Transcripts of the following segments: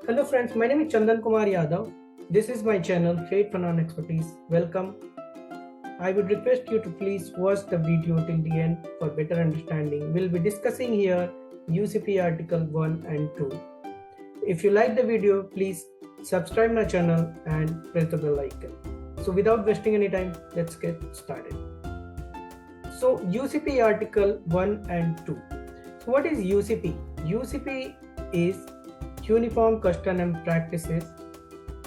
Hello friends, my name is Chandan Kumar Yadav. This is my channel Trade Finance Expertise. Welcome. I would request you to please watch the video till the end for better understanding. We'll be discussing here UCP Article 1 and 2. If you like the video, please subscribe my channel and press the bell icon. So without wasting any time, let's get started. So UCP Article 1 and 2. So what is UCP? UCP is Uniform Custom and Practices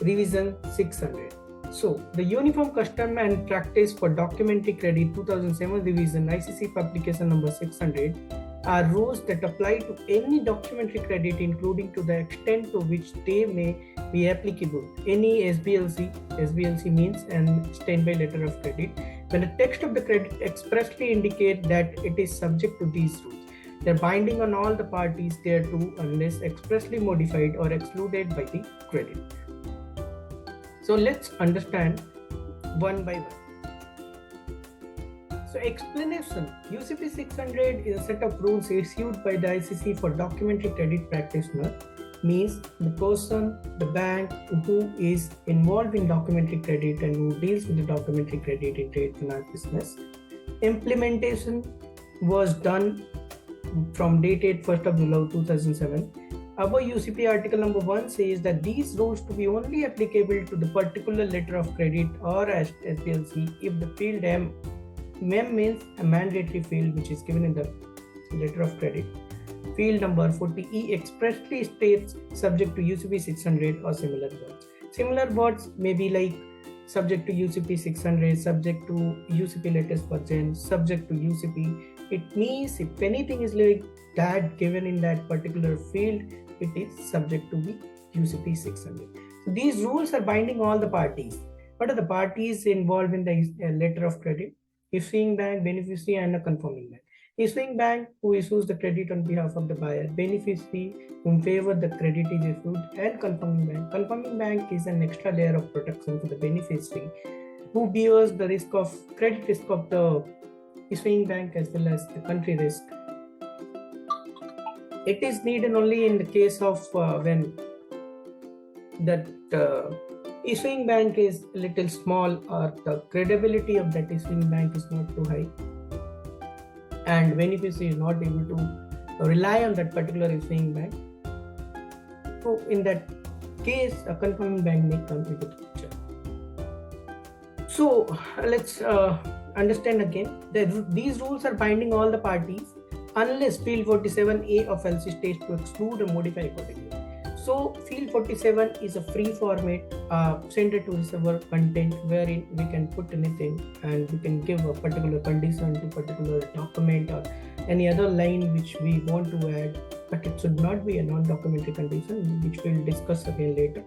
Revision 600. So the Uniform Custom and Practice for Documentary Credit 2007 Revision ICC Publication number 600 are rules that apply to any documentary credit, including to the extent to which they may be applicable. Any SBLC means an standby letter of credit, when the text of the credit expressly indicate that it is subject to these rules. They're binding on all the parties thereto unless expressly modified or excluded by the credit. So let's understand one by one. So explanation. UCP 600 is a set of rules issued by the ICC for documentary credit practitioner, means the person, the bank who is involved in documentary credit and who deals with the documentary credit in trade finance business. Implementation was done from dated 1st of July 2007. Our UCP article number 1 says that these rules to be only applicable to the particular letter of credit or SBLC if the field M means a mandatory field which is given in the letter of credit. Field number 40E expressly states subject to UCP 600 or similar words. Similar words may be like subject to UCP 600, subject to UCP latest version, subject to UCP. It means if anything is like that given in that particular field, it is subject to the UCP 600. So these rules are binding all the parties. What are the parties involved in the letter of credit? Issuing bank, beneficiary, and a confirming bank. Issuing bank who issues the credit on behalf of the buyer, beneficiary whom favor the credit is issued, and confirming bank. Confirming bank is an extra layer of protection for the beneficiary who bears the risk of credit risk of the issuing bank as well as the country risk. It is needed only in the case of when that issuing bank is a little small or the credibility of that issuing bank is not too high and beneficiary is not able to rely on that particular issuing bank. So in that case, a confirming bank may come into the picture. So let's understand again that these rules are binding all the parties unless field 47A of LC states to exclude or modify accordingly. So field 47 is a free format sender to receiver content wherein we can put anything and we can give a particular condition to particular document or any other line which we want to add, but it should not be a non-documentary condition, which we'll discuss again later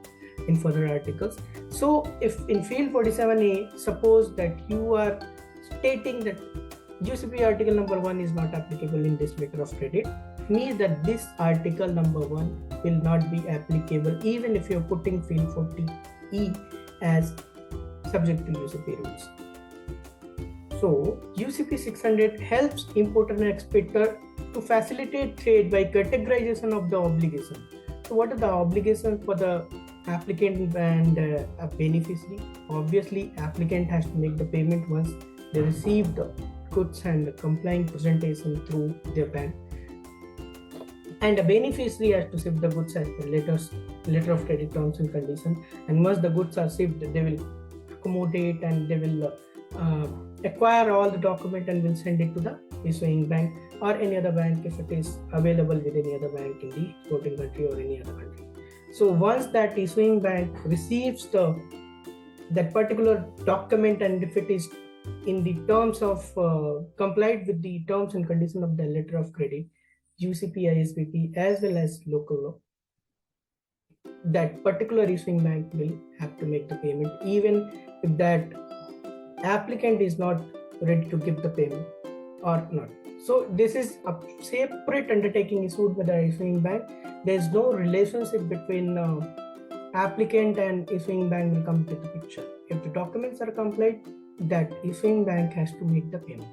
in further articles. So if in field 47A, suppose that you are stating that UCP article number 1 is not applicable in this letter of credit, means that this article number 1 will not be applicable even if you're putting field 40E as subject to UCP rules. So UCP 600 helps importer and exporter to facilitate trade by categorization of the obligation. So what are the obligations for the applicant and a beneficiary? Obviously, applicant has to make the payment once they receive the goods and the complying presentation through their bank, and the beneficiary has to ship the goods as per letter of credit terms and conditions, and once the goods are shipped they will accommodate and they will acquire all the document and will send it to the issuing bank or any other bank if it is available with any other bank in the exporting country or any other country. So once that issuing bank receives that particular document, and if it is in the terms of complied with the terms and conditions of the letter of credit, UCP, ISBP as well as local law, that particular issuing bank will have to make the payment even if that applicant is not ready to give the payment or not. So this is a separate undertaking issued by the issuing bank. There is no relationship between applicant and issuing bank will come to the picture. If the documents are complied, that issuing bank has to make the payment.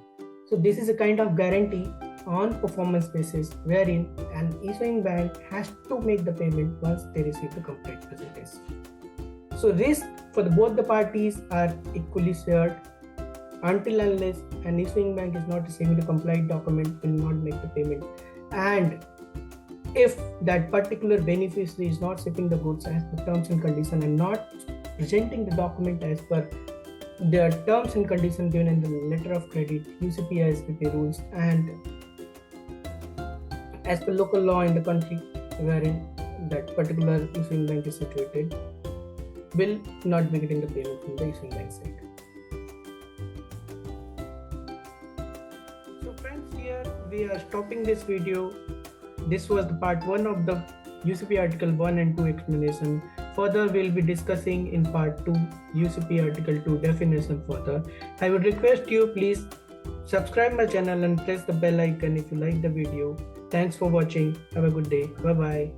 So this is a kind of guarantee on performance basis wherein an issuing bank has to make the payment once they receive the complaint percentage. So risk for both the parties are equally shared until unless an issuing bank is not receiving the compliant document, will not make the payment. And if that particular beneficiary is not shipping the goods as per terms and conditions and not presenting the document as per the terms and conditions given in the letter of credit, UCP-SPP rules, and as per local law in the country wherein that particular issuing bank is situated, will not be getting the payment from the issuing bank side. So friends, here we are stopping this video. This was the part 1 of the UCP Article 1 and 2 explanation. Further, we'll be discussing in part 2 UCP Article 2 definition further. I would request you please subscribe my channel and press the bell icon if you like the video. Thanks for watching. Have a good day. Bye bye.